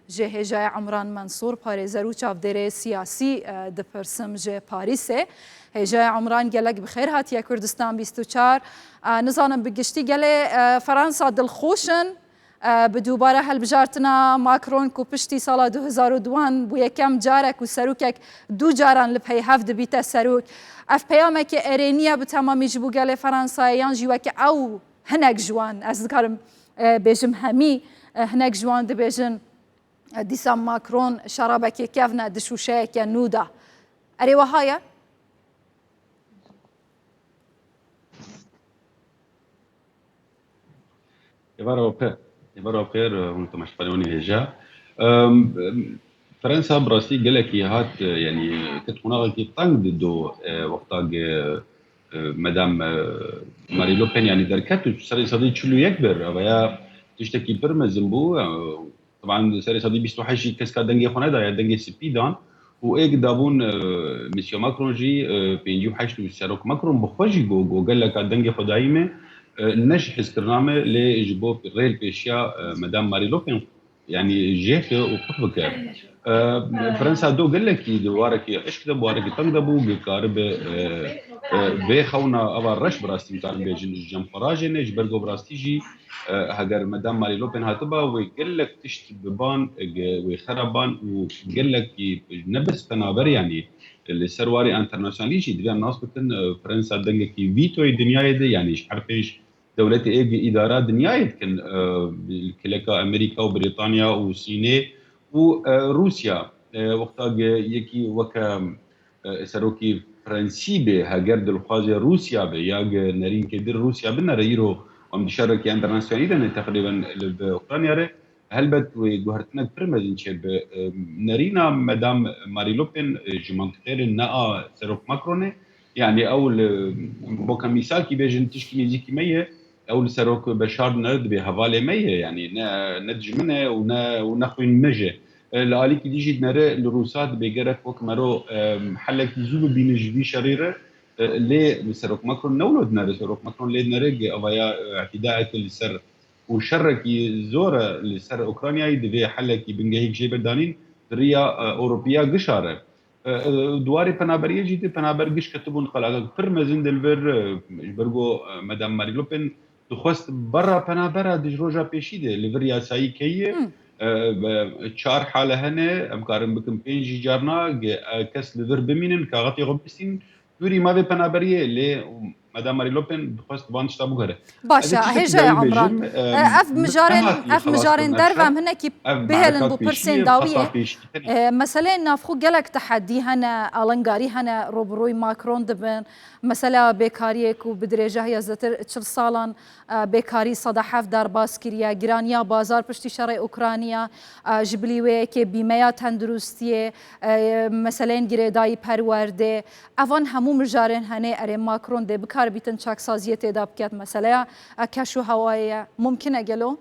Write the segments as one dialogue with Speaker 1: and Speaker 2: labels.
Speaker 1: جه جای عمران منصور پارێزەر و چاودێرێ سیاسی دپرسم جه پاریسێ هێژای عمران gelek bi xêr hatiye Kurdistan 24 nizanim bi giştî gelê Fransa dilxweşin bi dubare helbijartina Macron ku piştî sala 2002 bû yekem carek û serokek du caran li peyhev dibîte serok ev peyameke erêniye bi temamî ji bo gelê Fransayê yan jî weke ew hinek ji wan ez dikarim bêjim hemî hinek ji wan dibêjin دیسا ماکرون شرابکی کفنا دشوشه که نودا اری وهایا
Speaker 2: يبارو بخير وانتم مشفروني هجا فرنسا براسي قالك هات يعني كتكون كي طنق دو وقتا مدام ماري لوبين يعني دركاتو سري صديق شلو يكبر ويا تشتكي برمزن بو طبعا سري صديق بيستو حشي كسكا دنجي خوندا يا دنجي سبيدان وايك دابون مسيو ماكرون جي بينجيو حشتو سروك ماكرون بخوجي جو قال لك دنجي خدايمه نجح استرنامه لجبو ريل بيشيا مدام ماري لوبين يعني جيت وقفك فرنسا دو قال لك دوارك ايش كده بوارك تنقدبو قارب به خونا اول رش براستي تاع جم فراج نج برغو براستي جي هاجر مدام ماري لوبين هاتبا وقال لك تشت ببان وخربان وقال لك نبس فنابر يعني السرواري انترناسيونالي جي دبي الناس بتن فرنسا دنجك فيتو الدنيا دي يعني ايش عارفيش دولتي ايه ادارات دنيا كان كلكا امريكا وبريطانيا وصيني وروسيا وقتا يكي وكا سروكي فرنسي به هاجر دلخوازي روسيا به يا نارين كدير روسيا بنا ريرو ام شركه انترناسيونالي تقريبا باوكرانيا هل بت وجهرتنا برمزن شب نارينا مدام ماري لوبين جمانتير نا سروك ماكرون يعني اول بوكا مثال كي بيجن تشكي ميزيكي ميه اول سروك بشار نرد بهوالي ميه يعني ندج منه ونخوي نمجه لالي كي ديجي نرى الروسات بيجرك وك مرو حلك يزول بين جدي شريره لي سروك ماكرون نولد نرى سروك ماكرون لي نرى اويا اعتداء السر وشرك زوره لسر اوكرانيا يدفي حلك بنجهيك جيب دانين دريا اوروبيا قشاره دواري بنابريه جيتي بنابر قش كتبون خلاص فرمزن دلبر برغو مدام ماري لوبين تخواست برا بنابرا دجروجا بيشيده لفريا ساي كي چار حاله هنه امكارم بكم بينجي جارنا كس لفر بمينن كاغتي غبسين يوري ما بنابريه لي مدام ماري لوبين بخواست بانش تابو غره
Speaker 1: باشا هجا يا عمران اف مجارين درفم هنا كي بهلن بو برسين داويه مثلا نافخو جلك تحدي هنا الانغاري هنا روبروي ماكرون دبن مثلا بيكاريك وبدرجه هي زتر تشل سالان بيكاري صدحف دار باسكريا جرانيا بازار پشتی شرای اوکراینیا جبلیوه که بیمهات هندروستیه مثلا گریدای پرورده اوان همو مجارن هنه اره ماکرون ده بکار بیتن چاک سازیت اداب کت مثلا کشو هوایی ممکنه گلو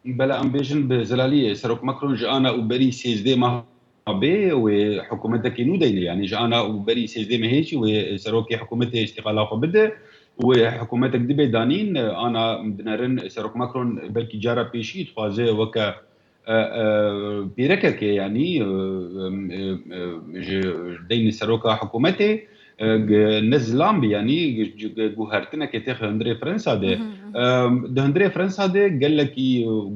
Speaker 2: بلا ام بيجن بزلاليه سروك ماكرون جانا وبري سيزدي ما بي وحكومتك نودين يعني جانا وبري سيزدي ما هيك وسروكي حكومته استقاله فبده وحكومتك دبي دانين انا بنرن سروك ماكرون بلكي جارا بيشي تفازي وكا بيركك يعني دين سروكا حكومته نزلام يعني جوهرتنا كتاخ هندري فرنسا ده هندري فرنسا ده قال لك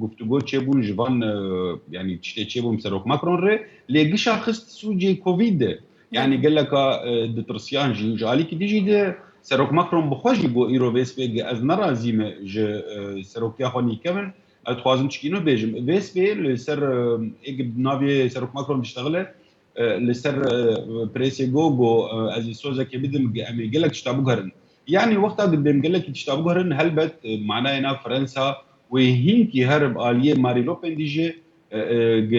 Speaker 2: گفتگو چبون جوان يعني تشبون سروك ماكرون ري لي قشا خست سوجي كوفيد يعني قال لك دترسيان جالي كي ديجي ده سروك ماكرون بخوجي بو ايرو بيس بي از نرازيم ج سروك ياخوني كمان اتخوازم تشكينو بيجم بيس بي لسر ايجب نافي سروك ماكرون بيشتغله لسر بريسي جوجو ازي سوزا كي بدم قال لك تشتابو غرن يعني وقتها بدم قال لك تشتابو غرن هلبت معناها هنا فرنسا وهينكي هرب اليه ماري لوبين ديجي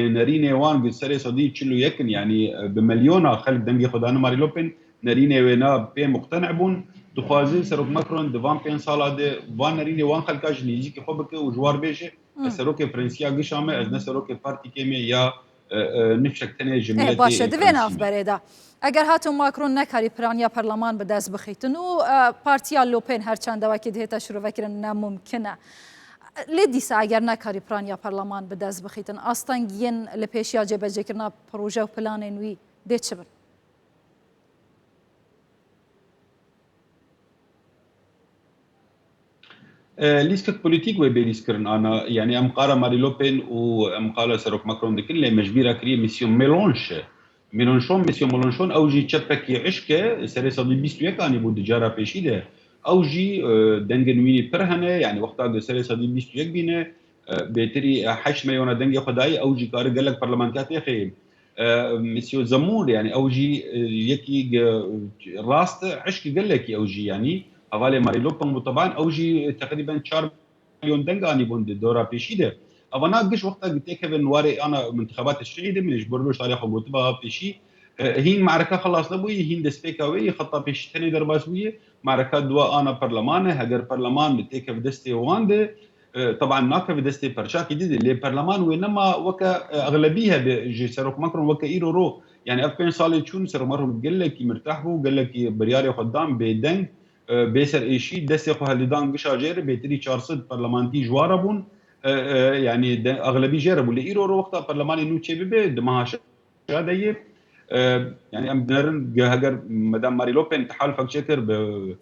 Speaker 2: ناريني وان سري صديق تشلو يكن يعني بمليون خلق دنجي خدانو ماري لوبين ناريني وينا بي مقتنع بون دخوازي سروك ماكرون دفان بين سالا دي وان ناريني وان خلقاج نيجي كي خوبك وجوار بيجي سروك فرنسيا قشامه از سروك بارتي كيمي يا نفشك تنه جملتي
Speaker 1: باشه دوین اف برده اگر هاتو ماکرون نکاری پرانیا پارلمان به دست بخیتن و پارتیا لوپن هر چند وقت هیتا شروع وکرن نممکنه لیدیسا اگر نکاری پرانیا پارلمان به دست بخیتن آستانگین لپیشیا جبهه کرنا پروژه و پلان نوی ده چه بن
Speaker 2: لیستك بوليتيك وبيليسكرن انا يعني ام قاره ماري لوبين وام قاله سروك ماكرون دكن لي مجبيره كري ميسيون ميلونشون ميسيون ميلونشون او جي تشبكي عشكه سري صدي بيستو يكاني بود جارا بيشيده او جي دنجنويني برهنه يعني وقتها سري صدي بيستو يك بينه بيتري 8 مليون دنجي خداي او جي قال لك برلمانكات يا خي مسيو زمور يعني او جي يكي راست عشكي قال لك او جي يعني حوالی ماری لوپن طبعا اوجی تقریبا 4 مليون دنگانی بوند دورا پیشیده اوانا گش وقتا قلت كيفن واري انا منتخبات الشهيده من جبرلوش تاريخ قوتبها بيشي هين معركه خلاص لبوي هين دسبيكاوي خطه بيش ثاني درباسويه معركه دوا انا برلمان هجر برلمان بتيكف دستي واند طبعا ناكف دستي برشاكي دي لي برلمان وانما وكا اغلبيه بيجي سروك ماكرون وكا ايرو رو يعني افين صالي تشون سرو مره قال لك مرتاح بو قال لك برياري قدام بدنگ بيسر ايشي دسخو هالدان قشا جير بيتري 400 برلمانتي جوارا بون يعني اغلبيه جربوا اللي ايرو وقتها برلماني نو تشي بي دما شاديه يعني ام بنرن هاجر مدام ماري لوبين تحالفك شكر ب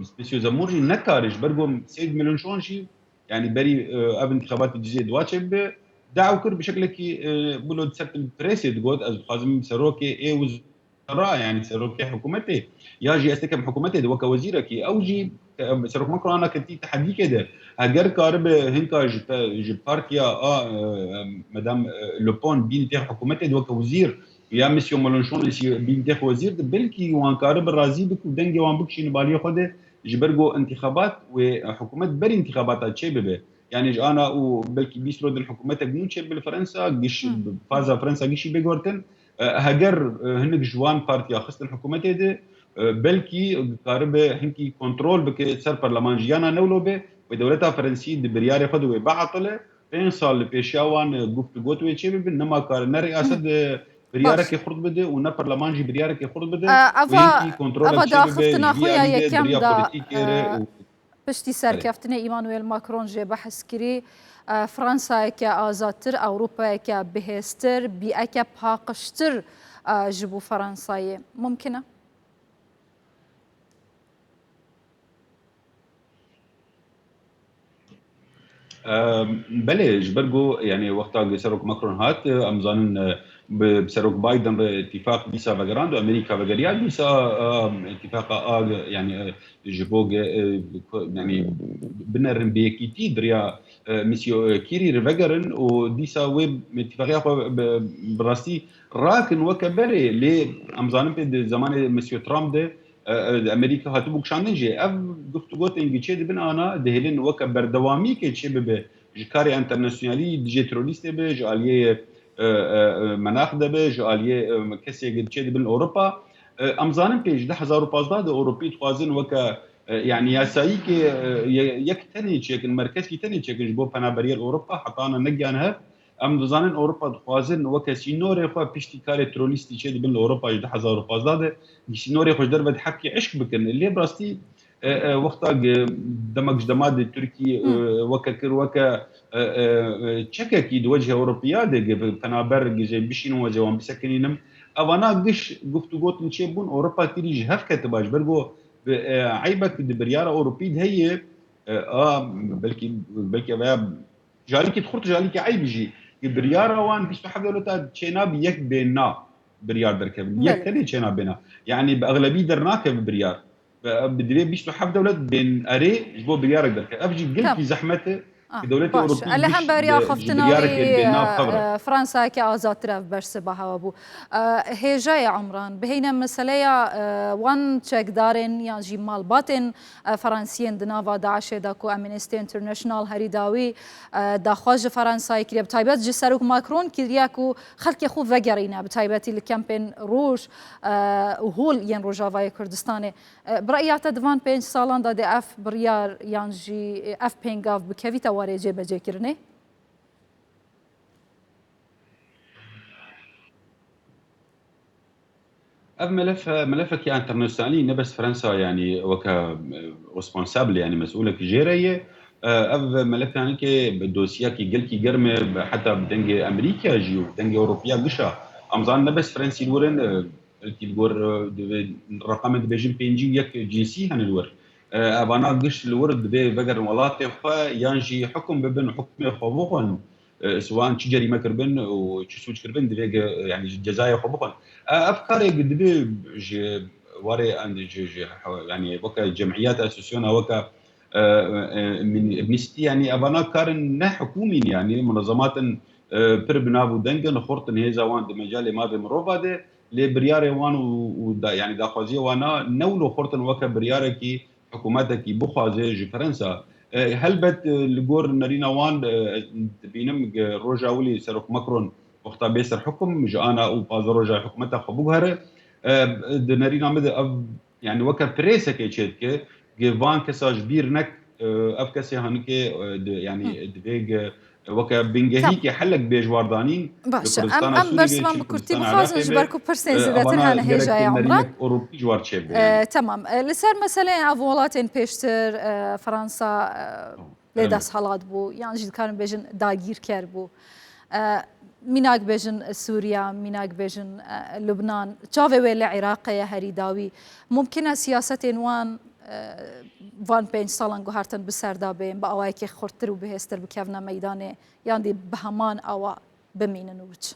Speaker 2: سبيسيو زمورجي نكارج برجو سيد مليون شونشي يعني بري اب انتخابات الجزيره دواتشب دعوا كر بشكل كي بلود سبت بريسيد جود از خازم سروكي اي يعني سروكي حكومتي ياجي استكم حكومتي دوكا وزيرك اوجي سروك ماكرون انا كنتي تحدي كده اگر كارب هنكا جي بارتيا مدام لوبون بين تي حكومتي دوكا وزير يا مسيو مولونشون اللي بين تي وزير بلكي وان كارب الرازي بك ودنجي وان بكشي نبالي خده جبرجو انتخابات وحكومه بري انتخابات تشيبه يعني انا وبلكي بيسرود الحكومات جنوتشي بالفرنسا قش فازا فرنسا قشي بيغورتن هجر هنك جوان بارتيا خص الحكومه دي بلكي قارب هنكي كنترول بك سر برلمان جيانا نولوبه ودولتها فرنسي دي برياري خدوه بعطله بين صار بيشاوان قفت قوتوي تشي انما كان رئاسه بريارك يخرج بده ونا برلمان جي بريارك يخرج بده وهنكي كنترول
Speaker 1: تشي بده
Speaker 2: خويا يكم دا
Speaker 1: پشتی سرکفتن ایمانوئل ماکرون جه بحث کری فرانسا که آزادتر اوروپا که بهستر بی که پاقشتر جبو فرانسای ممکنه؟
Speaker 2: بله جبرجو يعني وقتها سروك ماكرون هات امزان بسروك بايدن باتفاق بيسا فاجراند وامريكا فاجريات بيسا اتفاق يعني جبوج يعني بنرن بيكيتي دريا مسيو كيري ريفاجرن وديسا ويب اتفاقيا براستي راكن وكبري لي امزان بد زمان مسيو ترامب ده امريكا هاتبوك شاندنجي اف گفتگوت انگیچه دبن انا دهلن وک بردوامی که چه به جکاری انترناسیونالی دیجی تروریست به جالیه مناخ ده جالیه کسی چه دبن اوروبا امزانن پیج ده 2015 ده اوروبی توازن وک يعني ياسايي كي يك تاني تشيك المركز كي تاني تشيك جبو فنابريال اوروبا حطانا نجانها ام دزانن اوروبا دخوازن وك سينوري خو بيشتي كاري تروليستي تشي بين اوروبا 2015 ده سينوري خوش دربت حكي عشق بكن اللي براستي وقتا دمج دماد تركي وككر وك تشككي دوجه اوروبيا ده فنابر جي بشين وجوان بسكنينم اوانا قش گفتگوت نشيبون اوروبا تيجي هف كتباش برغو عيبك برياره اوروبي هي بلكي جاليكي تخرج جاليكي عيب يجي برياره وان بيش حقلوتا تشينا بيك بينا بريار دركب يك تاني تشينا بينا يعني باغلبيه درناك بريار بدري بيش حق دوله بين اري جبو بريار دركب افجي قلت زحمته دولت اوروبيه
Speaker 1: اللي هم بريا خفتنا فرنسا كي آزادتر برس بها بو هجاي عمران بهينا مسألة وان تشيك دارن يعني جمال باطن فرنسيين دنافا داعش داكو امنستي انترناشنال هريداوي داخوج فرنسا كريب تايبات جسروك ماكرون كرياكو خلق يخو فجرينا بتايباتي الكامبين روج وهول ين روجافاي كردستاني برأيات دفان بين سالان دا دي اف بريار يعني جي اف بينغاف بكيفيتا واري جيبه جيكرني
Speaker 2: اف ملفك يا انترناسيونالي نبس فرنسا يعني وكا ريسبونسابل يعني مسؤولة جيرية. اف ملف يعني كي بالدوسيا كي قل كي قرمه حتى بدنج امريكا جيو بدنج اوروبيا قشا امزان نبس فرنسي الورن كي الور الرقم بيجن بينجي يك جنسي هن الور ابانا قش الورد بي بقر ولاتي خا يانجي حكم ببن حكم خبوخن سواء تجري مكربن وتشوش كربن دبي يعني الجزائر خبوخن افكاري قد بي وري عند يعني وكا جمعيات اسوسيونا وكا من بنستي يعني ابانا كارن نه حكومي يعني منظمات بربنابو دنجن خورتن هيزا وان دي مجال ما بمروفا دي لبرياري وان يعني داخوزي وانا نولو خورتن وكا برياري كي حكوماتك بخوازي جي فرنسا هل بت لجور نارينا وان بينم روجا ولي سرق ماكرون وقتا بيسر حكم جانا وباز روجا حكومتها خبوغهر نارينا مد يعني وكا بريسا كي تشيتك جيفان كساج بيرنك اف كسي هانكي يعني دفيج وكا
Speaker 1: تمام
Speaker 2: بنجهي كي حلق بيجواردانين
Speaker 1: باشا
Speaker 2: لكردستان
Speaker 1: ام
Speaker 2: سوري
Speaker 1: برسمان
Speaker 2: بيتشي
Speaker 1: بكرتي
Speaker 2: كردستان
Speaker 1: بخوازن
Speaker 2: عراقي به
Speaker 1: جبركو برسين زيادتر
Speaker 2: ابانا
Speaker 1: هانا
Speaker 2: جرك
Speaker 1: هيجا يا عمران.
Speaker 2: نارينك اوروبي جوار تشيب يعني
Speaker 1: تمام لسر مثلا افولاتين بيشتر فرنسا لدس حالات بو يعني جد كانوا بيجن داگیر کر بو میناک بيجن سوريا میناک بيجن لبنان تشافي ولا عراق يا هريداوي ممكن سياسة وان وان بين سالان گوهرتن بسردا بين باوای که خورتر و بهستر بکونا میدانه یاندی بهمان او بمینن وچ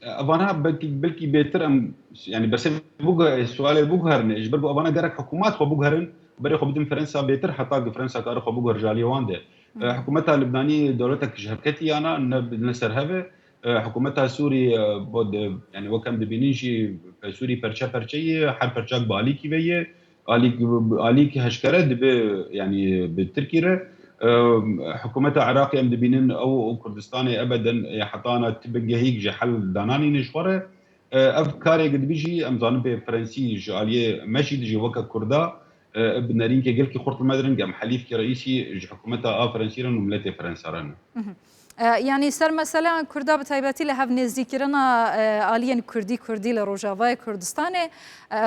Speaker 2: ابانا بلكي بيتر ام يعني بس بوغ السؤال بوغهرن اجبر ابانا جرك حكومات خو بوغهرن بري خو بدم فرنسا بيتر حتى فرنسا كار خو بوغهر جالي وانده حكومتها اللبنانيه دولتك جهبكتي انا نسر هذا حكومتها سوري بود يعني وكم دبينيجي سوري برشا برشيه حال برشا باليكي بيه اليك هشكره يعني بالتركيره حكومتها عراقي ام دبينين او كردستاني ابدا حطانا تبقى هيك حل داناني نشوره افكاري قد بيجي ام زانب فرنسي جاليه ماشي دجي وكا كردا بنارين كي قال كي خرط المدرن قام حليف كي رئيسي حكومتها فرنسيرا وملتي فرنسا
Speaker 1: يعني سر مثلا كردا بتایبەتی لە هەف نێزدیکردنا ئالیەن کوردی لە ڕۆژاوای کوردستانê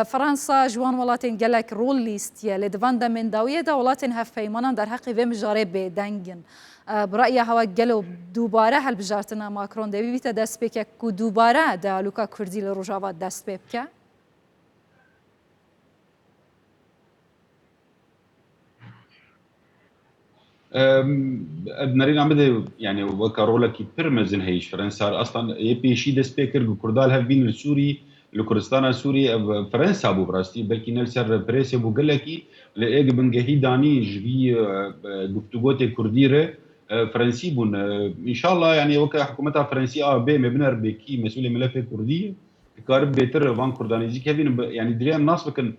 Speaker 1: فرانسا جوان وڵاتên gelek rol lîstiye lê divan demên da welatên hevpeymanan derheqê vê mijarê bêdengin bi reya hewa gelo dubare helbijartina Macron de bîte destpêkek ku dubare de alûka Kurdî li Rojava dest pê bike
Speaker 2: نارين عمده يعني وكارولا كي بيرمزن هيش فرنسا اصلا يبي شي دي سبيكر كردال هاف بين السوري لكردستان السوري فرنسا ابو براستي بلكي نلسر بريس ابو قلكي لايق بنجهي داني جبي گفتگوت كرديره فرنسي بون ان شاء الله يعني وكا حكومتها فرنسيه بي مبنر بكي مسؤول ملف كردي كارب بيتر فان كردانيزي كيفين يعني دريم ناس بكن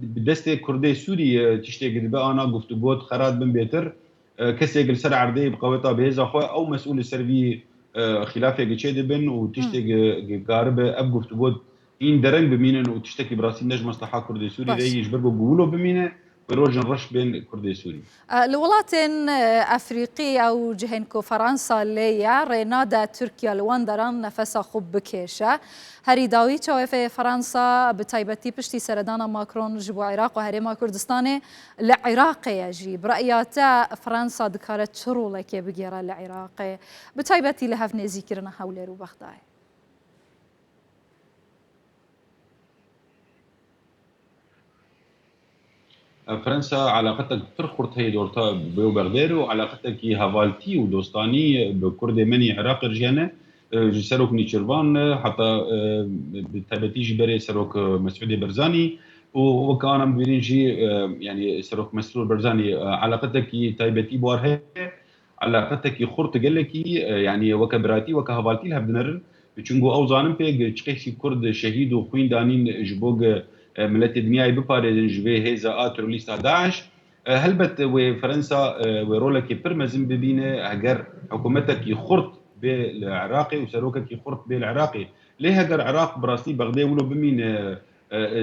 Speaker 2: بدست كردي سوري تشتي قد بقى انا گفتگوت خرات بن بيتر كسي يقل سر عردي بقوتها بهذا خو او مسؤول السربي خلافه قشيد بن وتشتي قارب اب گفتگوت این درنگ بمینن و تشتكي براسي نجم مصلحه كردي سوري ري يجبروا بقولوا بمينه بروج نرش بين كردي سوري
Speaker 1: لولاتن افريقي او جهنكو فرنسا ليا رينادا تركيا لواندران نفسا خوب بكيشه هري داوي تشوف فرنسا بتايبتي بشتي سردانا ماكرون جبو عراق وهريما كردستاني لعراق يجي براياتا فرنسا دكارت شرو لك بغيرا لعراق بتايبتي لهف نزيكرنا حول رو بغداد
Speaker 2: فرنسا علاقتك فرخورت هي دورتا بيو بغدادي وعلاقتك هافالتي ودوستاني بكرد مني عراق رجانه سروك نيتشرفان حتى بالتابتي جبري سروك مسعود برزاني وكان مبينجي يعني سروك مسعود برزاني علاقتك تايبتي بوارها علاقتك خورت قال لك يعني وكبراتي وكهافالتي لها بدنر چونگو او زانم پی چقیسی کرد شهید و خوین دانین جبوگ ملت الدنيا ببارزن جوي هيزا تروليستا داعش هلبت وفرنسا ورولك برمزن ببينه هجر حكومتك يخرط بالعراقي وسروكك يخرط بالعراقي ليه هجر عراق براسي بغداد ولو بمين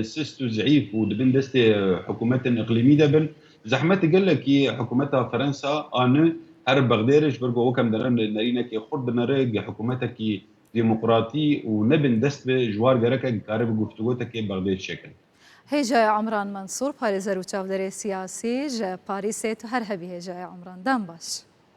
Speaker 2: سيستو زعيف ودبن دستي حكومات اقليميه دبن زحمت قال لك حكومتها فرنسا انا هر بغدادش برگو وکم درن نرینه که خود بنره حکومت کی ديمقراطي ونبن دست به جوار گرک کار به گفتگو تکی بغداد شکل.
Speaker 1: هجای عمران منصور پارێزەر و چاودەرێ سیاسی ژە پاریسێ تو هەر هەبی هێژای عمران دام باش.